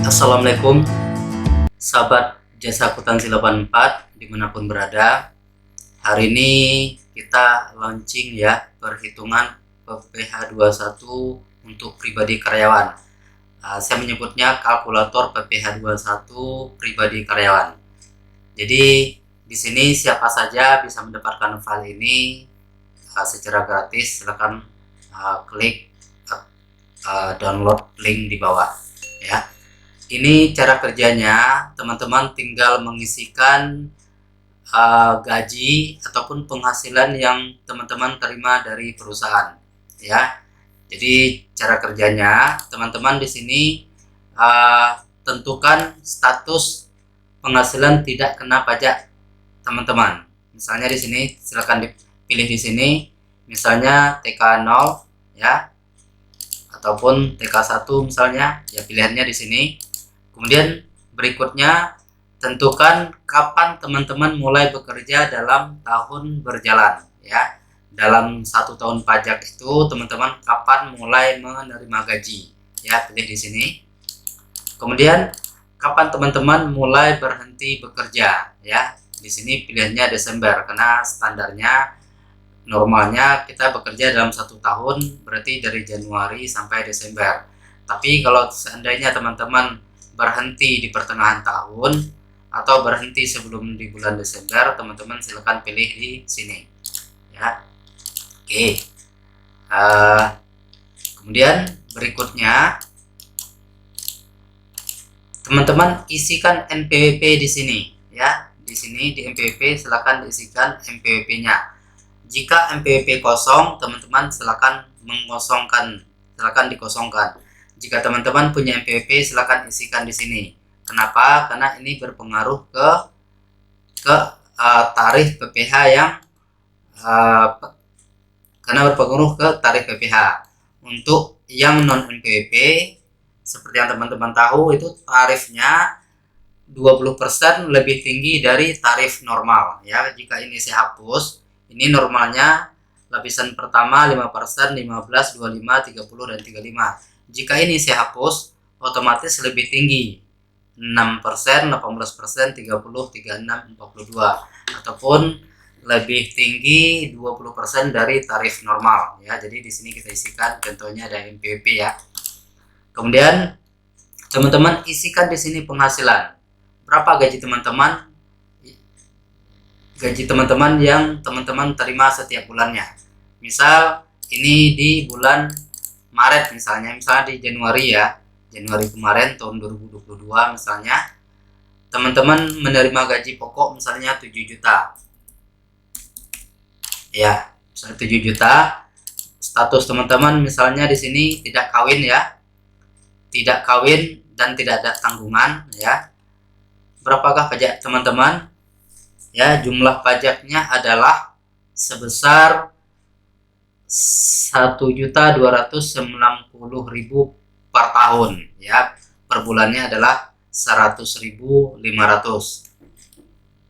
Assalamualaikum sahabat jasa akuntansi 84 dimanapun berada. Hari ini kita launching ya perhitungan PPh 21 untuk pribadi karyawan. Saya menyebutnya kalkulator PPh 21 pribadi karyawan. Jadi di sini siapa saja bisa mendapatkan file ini secara gratis. Silakan klik download link di bawah ya. Ini cara kerjanya, teman-teman tinggal mengisikan gaji ataupun penghasilan yang teman-teman terima dari perusahaan, ya. Jadi cara kerjanya, teman-teman di sini tentukan status penghasilan tidak kena pajak, teman-teman. Misalnya di sini, silakan dipilih di sini, misalnya TK 0, ya, ataupun TK 1 misalnya, ya pilihannya di sini. Kemudian berikutnya tentukan kapan teman-teman mulai bekerja dalam tahun berjalan ya. Dalam 1 tahun pajak itu teman-teman kapan mulai menerima gaji ya, pilih di sini. Kemudian kapan teman-teman mulai berhenti bekerja ya. Di sini pilihannya Desember karena standarnya normalnya kita bekerja dalam 1 tahun berarti dari Januari sampai Desember. Tapi kalau seandainya teman-teman berhenti di pertengahan tahun atau berhenti sebelum di bulan Desember, teman-teman silakan pilih di sini ya. Oke. Kemudian berikutnya teman-teman isikan NPWP di sini ya. Di sini di NPWP silakan diisikan NPWP-nya. Jika NPWP kosong, teman-teman silakan mengosongkan, silakan dikosongkan. Jika teman-teman punya NPWP, silakan isikan di sini. Kenapa? Karena ini berpengaruh ke tarif PPh yang karena berpengaruh ke tarif PPh. Untuk yang non NPWP, seperti yang teman-teman tahu itu tarifnya 20% lebih tinggi dari tarif normal ya. Jika ini saya hapus, ini normalnya lapisan pertama 5%, 15, 25, 30 dan 35. Jika ini saya hapus, otomatis lebih tinggi 6%, 18%, 30, 36, 42 ataupun lebih tinggi 20% dari tarif normal ya. Jadi di sini kita isikan contohnya ada NPWP ya. Kemudian teman-teman isikan di sini penghasilan. Berapa gaji teman-teman? Gaji teman-teman yang teman-teman terima setiap bulannya. Misal ini di bulan Maret misalnya di Januari ya, Januari kemarin tahun 2022 misalnya, teman-teman menerima gaji pokok misalnya 7 juta ya, misalnya 7 juta. Status teman-teman misalnya di sini tidak kawin ya, tidak kawin dan tidak ada tanggungan ya. Berapakah pajak teman-teman? Ya, jumlah pajaknya adalah sebesar 1.290.000 per tahun ya. Per bulannya adalah 100.500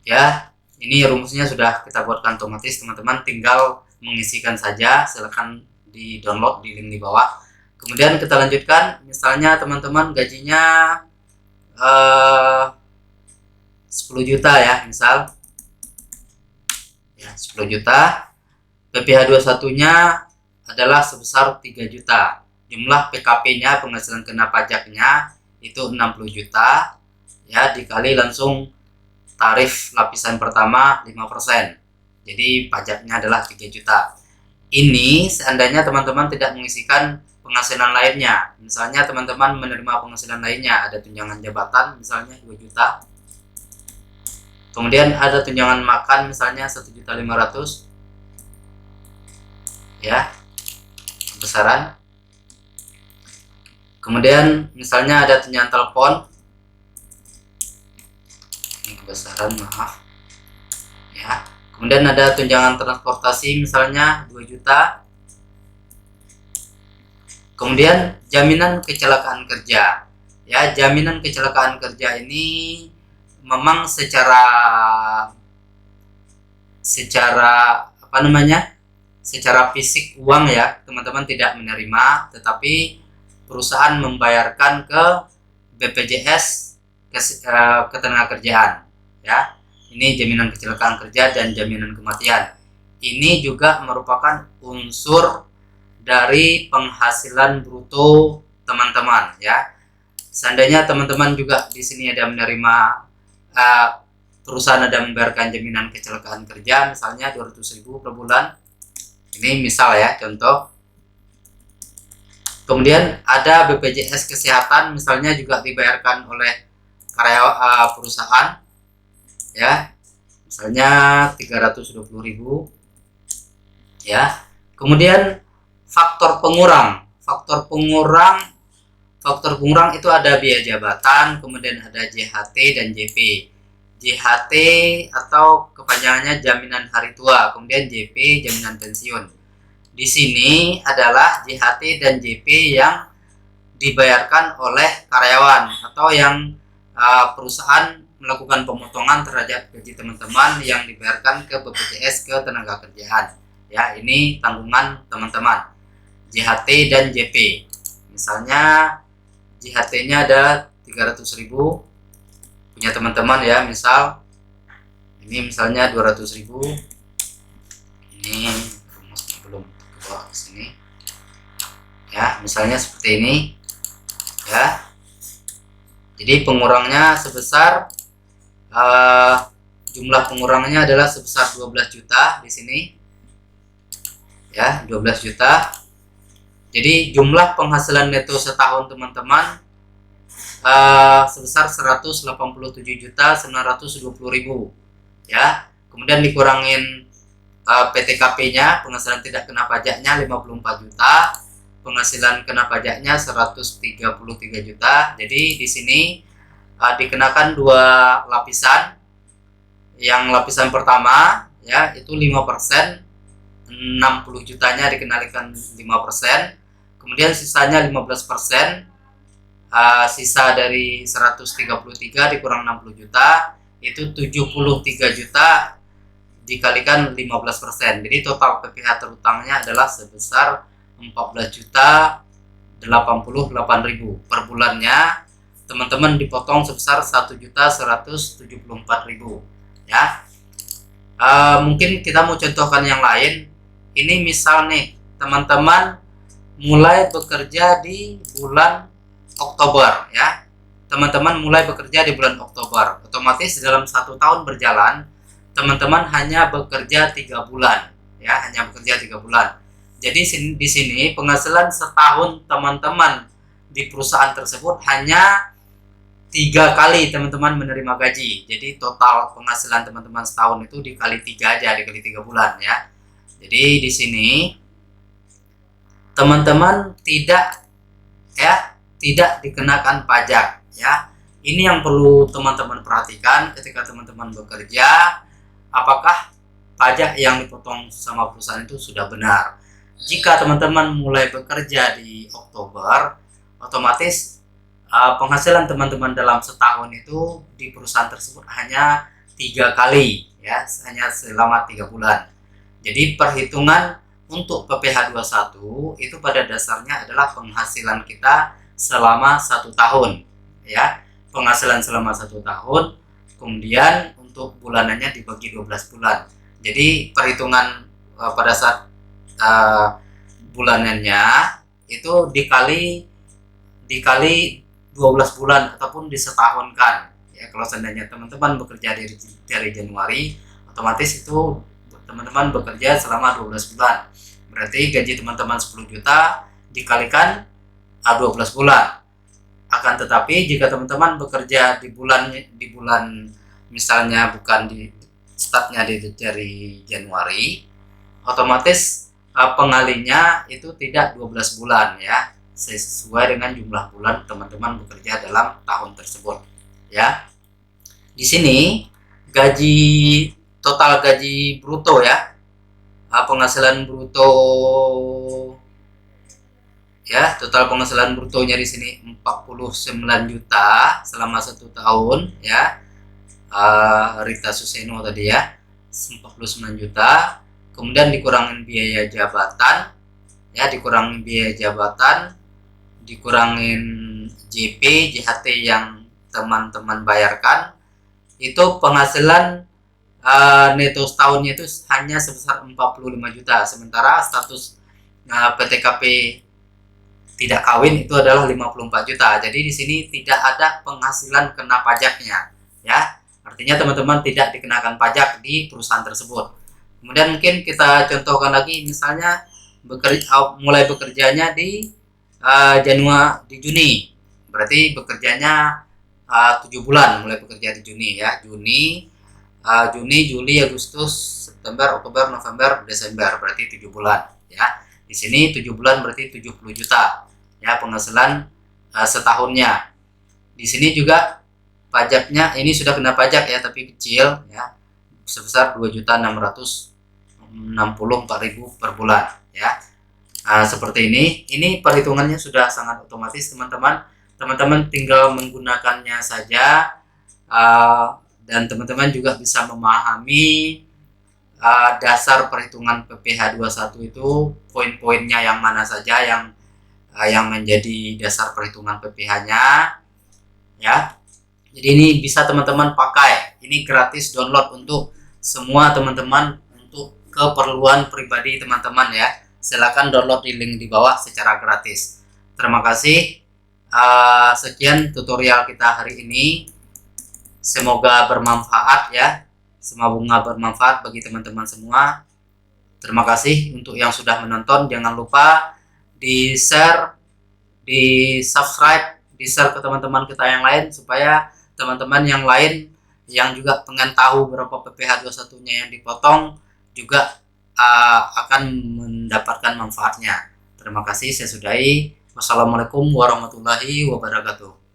ya. Ini rumusnya sudah kita buatkan otomatis, teman-teman tinggal mengisikan saja. Silahkan di download di link di bawah. Kemudian kita lanjutkan, misalnya teman-teman gajinya 10 juta ya, misal ya 10 juta. PPh 21-nya adalah sebesar 3 juta. Jumlah PKP-nya, penghasilan kena pajaknya, itu 60 juta. Ya, dikali langsung tarif lapisan pertama 5%. Jadi pajaknya adalah 3 juta. Ini seandainya teman-teman tidak mengisikan penghasilan lainnya. Misalnya teman-teman menerima penghasilan lainnya, ada tunjangan jabatan misalnya 2 juta. Kemudian ada tunjangan makan misalnya 1.500.000 ya, besaran. Kemudian misalnya ada tunjangan telepon, ini besaran maaf ya. Kemudian ada tunjangan transportasi misalnya 2 juta. Kemudian jaminan kecelakaan kerja ya. Jaminan kecelakaan kerja ini memang secara secara fisik uang ya teman-teman tidak menerima, tetapi perusahaan membayarkan ke BPJS Ketenagakerjaan ya. Ini jaminan kecelakaan kerja dan jaminan kematian. Ini juga merupakan unsur dari penghasilan bruto teman-teman ya. Seandainya teman-teman juga di sini ada menerima perusahaan ada membayarkan jaminan kecelakaan kerja misalnya 200.000 per bulan. Ini misal ya, contoh. Kemudian ada BPJS Kesehatan misalnya juga dibayarkan oleh karyawan perusahaan ya. Misalnya 320.000 ya. Kemudian faktor pengurang itu ada biaya jabatan, kemudian ada JHT dan JP. JHT atau kepanjangannya jaminan hari tua, kemudian JP jaminan pensiun. Di sini adalah JHT dan JP yang dibayarkan oleh karyawan atau yang perusahaan melakukan pemotongan terhadap gaji teman-teman yang dibayarkan ke BPJS Ketenagakerjaan. Ya, ini tanggungan teman-teman. JHT dan JP. Misalnya JHT-nya ada 300.000 punya teman-teman ya, misal ini misalnya 200.000. Ini rumusnya belum ke bawah sini. Ya, misalnya seperti ini. Ya. Jadi pengurangnya sebesar jumlah pengurangnya adalah sebesar 12 juta di sini. Ya, 12 juta. Jadi jumlah penghasilan neto setahun teman-teman sebesar 187.920.000 ya. Kemudian dikurangin PTKP-nya, penghasilan tidak kena pajaknya 54 juta, penghasilan kena pajaknya 133 juta. Jadi di sini dikenakan dua lapisan. Yang lapisan pertama ya itu 5%, 60 jutanya dikendalikan 5%, kemudian sisanya 15%. Sisa dari 133 dikurang 60 juta itu 73 juta dikalikan 15%. Jadi total PPh terutangnya adalah sebesar 14.088.000 per bulannya. Teman-teman dipotong sebesar 1.174.000 ya. Mungkin kita mau contohkan yang lain. Ini misal nih teman-teman mulai bekerja di bulan Oktober ya. Teman-teman mulai bekerja di bulan Oktober, otomatis dalam 1 tahun berjalan teman-teman hanya bekerja 3 bulan ya, hanya bekerja 3 bulan. Jadi di sini penghasilan setahun teman-teman di perusahaan tersebut hanya 3 kali teman-teman menerima gaji. Jadi total penghasilan teman-teman setahun itu dikali 3 aja, dikali 3 bulan ya. Jadi di sini teman-teman tidak dikenakan pajak ya. Ini yang perlu teman-teman perhatikan ketika teman-teman bekerja, apakah pajak yang dipotong sama perusahaan itu sudah benar. Jika teman-teman mulai bekerja di Oktober, otomatis penghasilan teman-teman dalam setahun itu di perusahaan tersebut hanya 3 kali ya, hanya selama 3 bulan. Jadi perhitungan untuk PPh 21 itu pada dasarnya adalah penghasilan kita selama 1 tahun ya, penghasilan selama 1 tahun, kemudian untuk bulanannya dibagi 12 bulan. Jadi perhitungan pada saat bulanannya itu dikali 12 bulan ataupun disetahunkan ya. Kalau seandainya teman-teman bekerja dari Januari, otomatis itu teman-teman bekerja selama 12 bulan. Berarti gaji teman-teman 10 juta dikalikan 12 bulan. Akan tetapi jika teman-teman bekerja di bulan misalnya bukan di startnya dari Januari, otomatis pengalinya itu tidak 12 bulan ya, sesuai dengan jumlah bulan teman-teman bekerja dalam tahun tersebut ya. Di sini total gaji bruto ya, penghasilan bruto ya, total penghasilan brutonya di sini 49 juta selama 1 tahun ya. Rita Suseno tadi ya, 49 juta. Kemudian dikurangin biaya jabatan ya, dikurangin JP, JHT yang teman-teman bayarkan itu penghasilan neto setahunnya itu hanya sebesar 45 juta, sementara status PTKP tidak kawin itu adalah 54 juta. Jadi di sini tidak ada penghasilan kena pajaknya, ya. Artinya teman-teman tidak dikenakan pajak di perusahaan tersebut. Kemudian mungkin kita contohkan lagi, misalnya mulai bekerjanya di Juni, berarti bekerjanya 7 bulan, mulai bekerja di Juni, ya. Juni, Juli, Agustus, September, Oktober, November, Desember, berarti 7 bulan, ya. Di sini 7 bulan berarti 70 juta, ya, penghasilan setahunnya. Di sini juga pajaknya ini sudah kena pajak, ya, tapi kecil, ya, sebesar 2.664.000 per bulan, ya. Seperti ini perhitungannya sudah sangat otomatis, teman-teman. Teman-teman tinggal menggunakannya saja, dan teman-teman juga bisa memahami dasar perhitungan PPh 21 itu, poin-poinnya yang mana saja yang menjadi dasar perhitungan PPh-nya, ya. Jadi ini bisa teman-teman pakai, ini gratis download untuk semua teman-teman, untuk keperluan pribadi teman-teman, ya. Silakan download di link di bawah secara gratis. Terima kasih. Sekian tutorial kita hari ini, semoga bermanfaat, ya. Semoga bermanfaat bagi teman-teman semua. Terima kasih untuk yang sudah menonton. Jangan lupa di share, di subscribe, di share ke teman-teman kita yang lain, supaya teman-teman yang lain yang juga pengen tahu berapa PPh 21-nya yang dipotong juga akan mendapatkan manfaatnya. Terima kasih, saya sudahi. Wassalamualaikum warahmatullahi wabarakatuh.